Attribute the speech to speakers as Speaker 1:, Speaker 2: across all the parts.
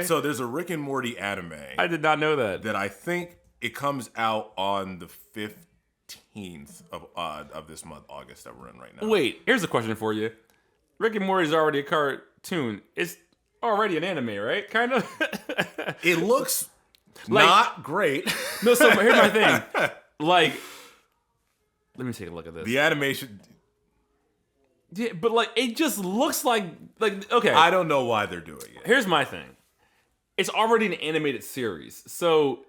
Speaker 1: So there's a Rick and Morty anime
Speaker 2: I did not know that.
Speaker 1: that I think it comes out on the 15th of this month, August, that we're in right now.
Speaker 2: Wait, here's a question for you. Rick and Morty is already a cartoon. It's already an anime, right? Kind of.
Speaker 1: It looks not great.
Speaker 2: No, so here's my thing. Like, let me take a look at this.
Speaker 1: The animation,
Speaker 2: Yeah, but like, it just looks like okay.
Speaker 1: I don't know why they're doing it.
Speaker 2: Here's my thing. It's already an animated series, so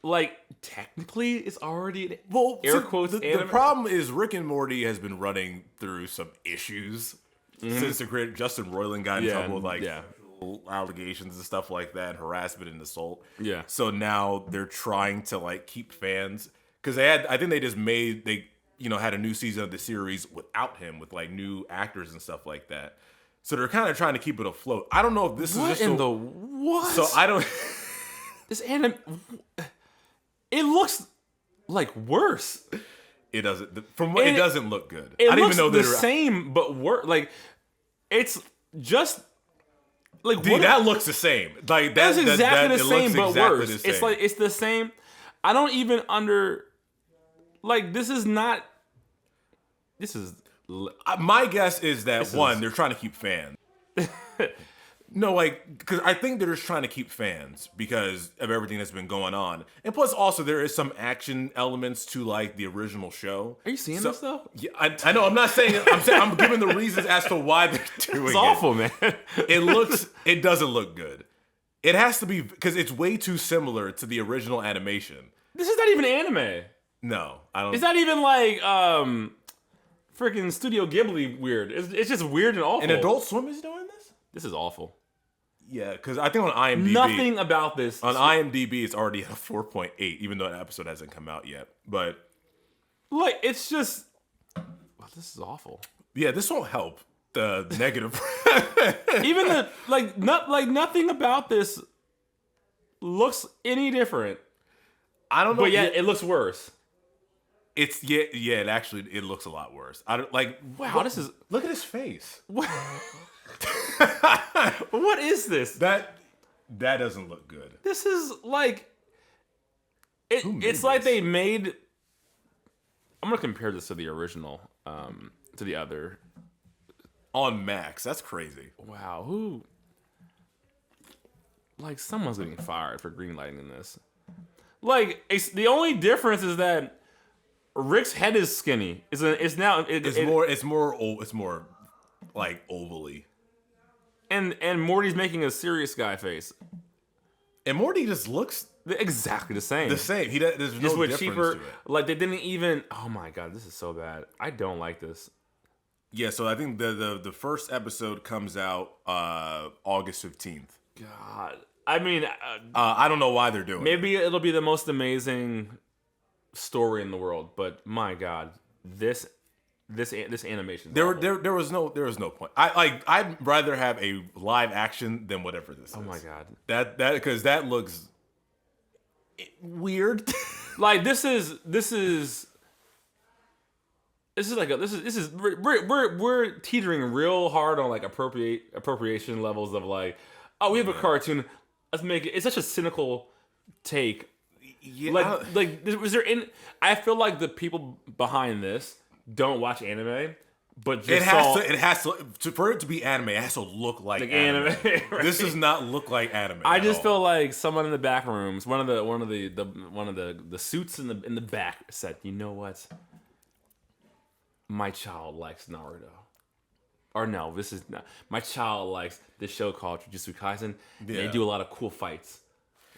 Speaker 2: like technically, it's already an air quotes.
Speaker 1: The problem is Rick and Morty has been running through some issues since the creator Justin Roiland got in trouble with allegations and stuff like that, harassment and assault.
Speaker 2: Yeah.
Speaker 1: So now they're trying to like keep fans because I think they just had a new season of the series without him, with like new actors and stuff like that. So they're kind of trying to keep it afloat. I don't know if this is just
Speaker 2: what?
Speaker 1: So I don't.
Speaker 2: This anime, it looks like worse.
Speaker 1: It doesn't. It doesn't look good.
Speaker 2: It
Speaker 1: I
Speaker 2: looks
Speaker 1: didn't even know
Speaker 2: the same, but worse. Like it's just like
Speaker 1: dude, that looks the same. Like
Speaker 2: that's exactly the same, but
Speaker 1: exactly
Speaker 2: worse.
Speaker 1: the same.
Speaker 2: It's like it's the same. I don't even this is not. This is.
Speaker 1: My guess is that they're trying to keep fans. No, like, because I think they're just trying to keep fans because of everything that's been going on, and plus, also there is some action elements to like the original show.
Speaker 2: Are you seeing this though?
Speaker 1: Yeah, I know. I'm not saying it. I'm saying I'm giving the reasons as to why they're doing it.
Speaker 2: It's awful, man.
Speaker 1: It doesn't look good. It has to be because it's way too similar to the original animation.
Speaker 2: This is not even anime.
Speaker 1: No, I don't.
Speaker 2: It's not even like freaking Studio Ghibli weird. It's just weird and awful.
Speaker 1: And Adult Swim is doing this?
Speaker 2: This is awful.
Speaker 1: Yeah, because I think on IMDb,
Speaker 2: nothing about this.
Speaker 1: On IMDb, it's already at a 4.8, even though the episode hasn't come out yet. But
Speaker 2: like, it's just, this is awful.
Speaker 1: Yeah, this won't help the negative.
Speaker 2: Even nothing about this looks any different.
Speaker 1: I don't know.
Speaker 2: But yeah, it looks worse.
Speaker 1: It looks a lot worse. I don't like.
Speaker 2: Wow,
Speaker 1: look at his face.
Speaker 2: What is this?
Speaker 1: That doesn't look good.
Speaker 2: This is like it's like they made. I'm gonna compare this to the original, to the other.
Speaker 1: On Max, that's crazy.
Speaker 2: Wow, who? Like someone's getting fired for greenlighting in this. Like the only difference is that Rick's head is skinny. It's more like ovally. And Morty's making a serious guy face.
Speaker 1: And Morty just looks
Speaker 2: exactly the same.
Speaker 1: There's no difference to it.
Speaker 2: Like they didn't even. Oh my god, this is so bad. I don't like this.
Speaker 1: Yeah, so I think the first episode comes out August 15th.
Speaker 2: God, I mean,
Speaker 1: I don't know why they're doing.
Speaker 2: Maybe it'll be the most amazing story in the world, but my god, this animation.
Speaker 1: There was no point. I'd rather have a live action than whatever this is.
Speaker 2: Oh my god,
Speaker 1: that because that looks weird.
Speaker 2: Like this is we're teetering real hard on like appropriation levels of like, oh, we have a cartoon, let's make it. It's such a cynical take. Yeah. I feel like the people behind this don't watch anime, but just
Speaker 1: for it to be anime, it has to look like
Speaker 2: anime. Right?
Speaker 1: This does not look like anime.
Speaker 2: I just feel like someone in the back rooms, one of the suits in the back said, you know what? My child likes Naruto. Or no, this is not. My child likes this show called Jujutsu Kaisen. Yeah. They do a lot of cool fights.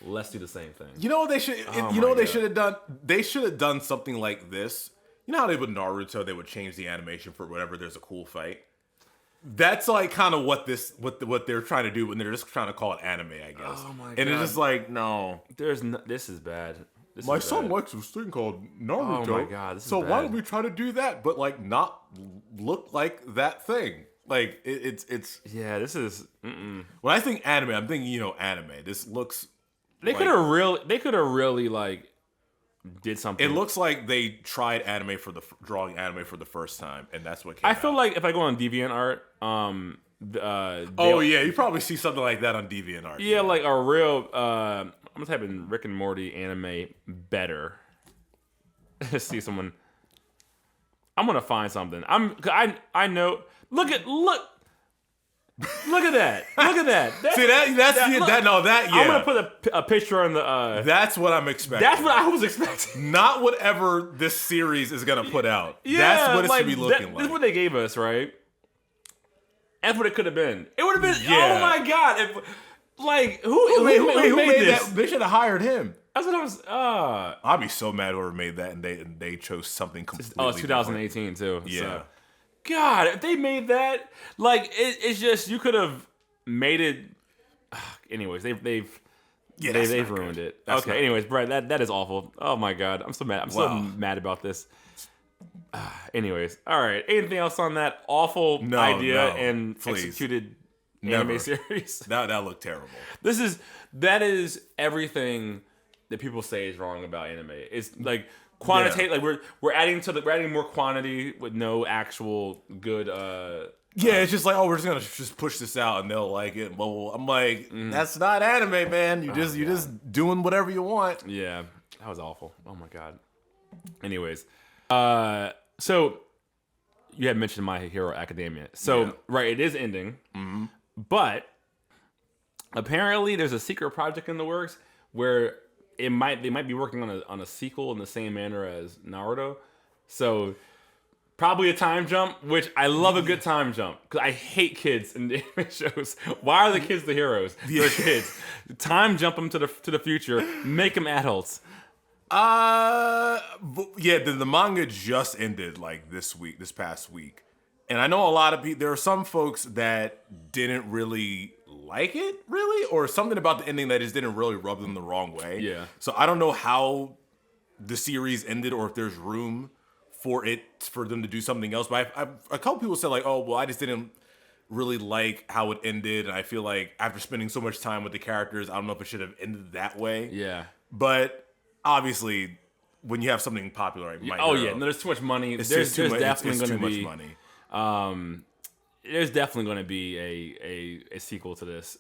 Speaker 2: Let's do the same thing.
Speaker 1: You know what they should? You know what they should have done? They should have done something like this. You know how they would Naruto? They would change the animation for whatever. There's a cool fight. That's like kind of what they're trying to do when they're just trying to call it anime, I guess. Oh my god! And it's just like no.
Speaker 2: This is bad.
Speaker 1: My son likes this thing called Naruto.
Speaker 2: Oh my god!
Speaker 1: So why don't we try to do that, but like not look like that thing? Like it's.
Speaker 2: Yeah, this is.
Speaker 1: When I think anime, I'm thinking anime. This looks.
Speaker 2: They could have really like did something.
Speaker 1: It looks like they tried drawing anime for the first time, and that's what came
Speaker 2: I feel like if I go on DeviantArt,
Speaker 1: Oh yeah, you probably see something like that on DeviantArt.
Speaker 2: Yeah, like a real. I'm gonna type in Rick and Morty anime better. See someone. I'm gonna find something. I know. Look at that. Look at that.
Speaker 1: See that. Yeah.
Speaker 2: I'm gonna put a picture on the.
Speaker 1: That's what I'm expecting.
Speaker 2: That's what I was expecting.
Speaker 1: Not whatever this series is gonna put out.
Speaker 2: Yeah,
Speaker 1: that's what it should be looking like.
Speaker 2: This is what they gave us, right? That's what it could have been. It would have been.
Speaker 1: Yeah.
Speaker 2: Oh my god! Who made this?
Speaker 1: That? They should have hired him.
Speaker 2: That's what I was.
Speaker 1: I'd be so mad whoever made that, and they chose something completely.
Speaker 2: Oh, it's 2018 too.
Speaker 1: Yeah.
Speaker 2: So. God, if they made that, it's just you could have made it. Anyways, they've ruined it. Okay. Anyways, Brett, that is awful. Oh my god, I'm so mad. I'm so mad about this. Anyways, all right. Anything else on that awful idea and executed anime series?
Speaker 1: That looked terrible.
Speaker 2: That is everything that people say is wrong about anime. It's like quantitative. Like we're adding more quantity with no actual good.
Speaker 1: It's just like, we're just gonna push this out and they'll like it. Well, I'm like, that's not anime, man. You're just doing whatever you want.
Speaker 2: Yeah, that was awful. Oh my god. Anyways, so you had mentioned My Hero Academia. So right, it is ending, but apparently there's a secret project in the works where they might be working on a sequel in the same manner as Naruto. So probably a time jump, which I love a good time jump because I hate kids in anime shows. Why are the kids the heroes? They're kids. Time jump them to the future, make them adults.
Speaker 1: The manga just ended like this past week, and I know a lot of people. There are some folks that didn't really like it, or something about the ending that just didn't really rub them the wrong way.
Speaker 2: Yeah.
Speaker 1: So I don't know how the series ended, or if there's room for them to do something else. But a couple people said like, oh well, I just didn't really like how it ended, and I feel like after spending so much time with the characters, I don't know if it should have ended that way.
Speaker 2: Yeah.
Speaker 1: But obviously, when you have something popular,
Speaker 2: there's too much money. There's definitely going to be
Speaker 1: money.
Speaker 2: There's definitely going to be a sequel to this.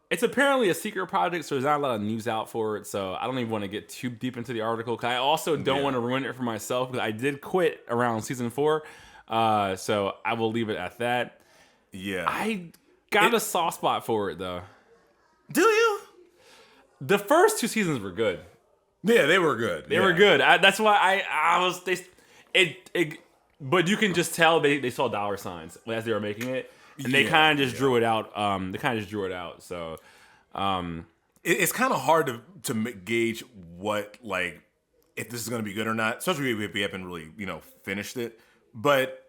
Speaker 2: It's apparently a secret project, so there's not a lot of news out for it. So I don't even want to get too deep into the article because I also don't want to ruin it for myself because I did quit around season 4. So I will leave it at that.
Speaker 1: Yeah,
Speaker 2: I got a soft spot for it though.
Speaker 1: Do you?
Speaker 2: The first 2 seasons were good.
Speaker 1: Yeah, they were good.
Speaker 2: They were good. That's why I was. But you can just tell they saw dollar signs as they were making it, and they kind of just drew it out. So
Speaker 1: it's kind of hard to gauge what if this is going to be good or not, especially if we haven't really finished it. But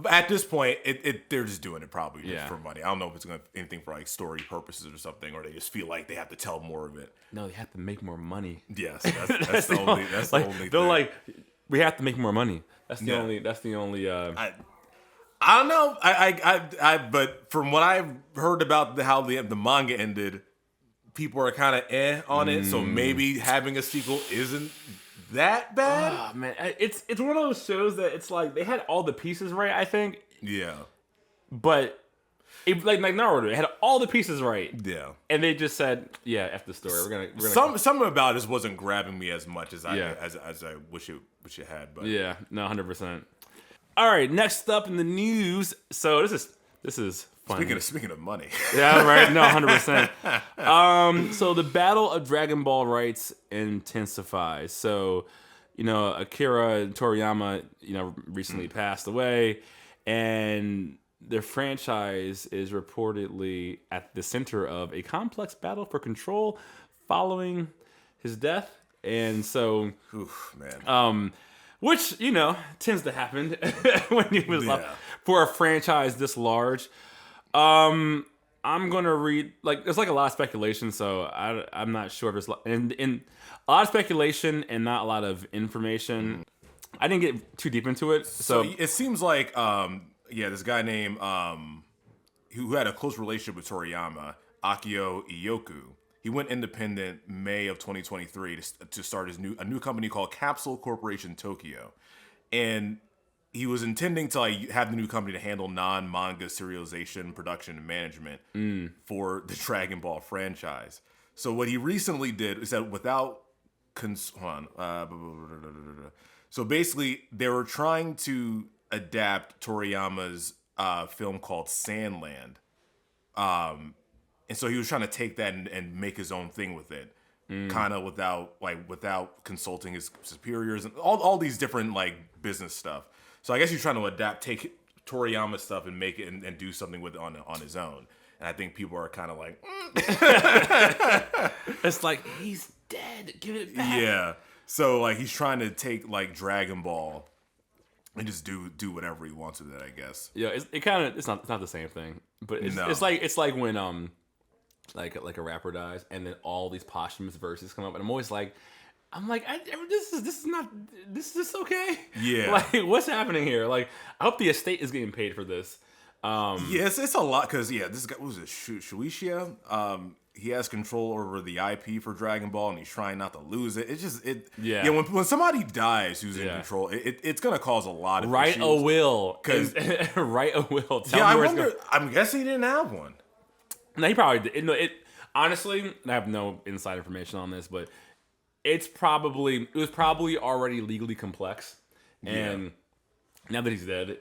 Speaker 1: at this point, they're just doing it probably just for money. I don't know if it's anything for story purposes or something, or they just feel like they have to tell more of it.
Speaker 2: No, they have to make more money.
Speaker 1: Yes, that's the only. That's the only.
Speaker 2: They're like, we have to make more money. That's the only. That's the only.
Speaker 1: I don't know. But from what I've heard about how the manga ended, people are kind of on it. So maybe having a sequel isn't that bad.
Speaker 2: Oh, man, it's one of those shows that it's like they had all the pieces right. I think.
Speaker 1: Yeah.
Speaker 2: But like Naruto, it had all the pieces right.
Speaker 1: Yeah.
Speaker 2: And they just said, "Yeah, F the story. We're gonna."
Speaker 1: Something about this wasn't grabbing me as much as I wish it had. But
Speaker 2: yeah, no, 100%. All right, next up in the news. So this is funny.
Speaker 1: Speaking of money.
Speaker 2: Yeah, right. No, 100%. So the battle of Dragon Ball rights intensifies. So, Akira Toriyama, recently passed away, and the franchise is reportedly at the center of a complex battle for control following his death. And so,
Speaker 1: oof, man.
Speaker 2: Which, tends to happen when he was for a franchise this large. I'm going to read, there's a lot of speculation, so I'm not sure if there's, and a lot of speculation and not a lot of information. I didn't get too deep into it. So
Speaker 1: it seems like, this guy named, who had a close relationship with Toriyama, Akio Iyoku, he went independent May of 2023 to start a new company called Capsule Corporation Tokyo. And he was intending to like have the new company to handle non-manga serialization, production, and management for the Dragon Ball franchise. So what he recently did is that without so basically they were trying to adapt Toriyama's film called Sandland. And so he was trying to take that and make his own thing with it. Kind of without consulting his superiors and all these different like business stuff. So I guess he's trying to take Toriyama stuff and make it and do something with it on his own. And I think people are kind of like,
Speaker 2: It's like, he's dead. Give it back.
Speaker 1: yeah. So like he's trying to take like Dragon Ball and just do whatever he wants with it, I guess.
Speaker 2: Yeah, it's not the same thing, but it's like when like a rapper dies and then all these posthumous verses come up, and I'm always like, this is okay.
Speaker 1: Yeah.
Speaker 2: Like, what's happening here? Like, I hope the estate is getting paid for this.
Speaker 1: Yes, it's a lot because this guy, what was it, Shueisha? He has control over the IP for Dragon Ball, and he's trying not to lose it. It's just when somebody dies who's in control, it's gonna cause a lot of issues.
Speaker 2: A will, write a will.
Speaker 1: I wonder. I'm guessing he didn't have one.
Speaker 2: No, he probably did. No, honestly, I have no inside information on this, but it was probably already legally complex, and now that he's dead,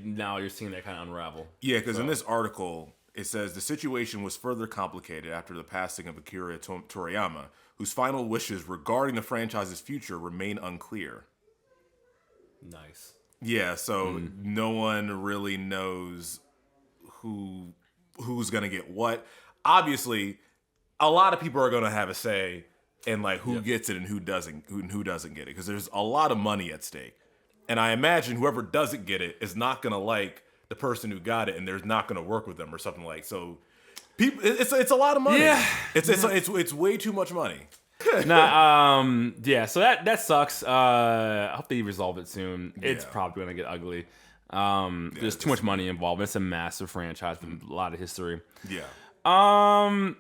Speaker 2: now you're seeing that kind of unravel.
Speaker 1: Yeah, because in this article, it says the situation was further complicated after the passing of Akira Toriyama, whose final wishes regarding the franchise's future remain unclear.
Speaker 2: Nice.
Speaker 1: Yeah, so no one really knows who's gonna get what. Obviously, a lot of people are gonna have a say in like who gets it and who doesn't get it, because there's a lot of money at stake. And I imagine whoever doesn't get it is not gonna like the person who got it, and they're not gonna work with them or something like. So, people, it's a lot of money.
Speaker 2: Yeah,
Speaker 1: it's way too much money.
Speaker 2: Yeah. So that sucks. I hope they resolve it soon. It's probably gonna get ugly. There's too much money involved. It's a massive franchise with a lot of history.
Speaker 1: Yeah.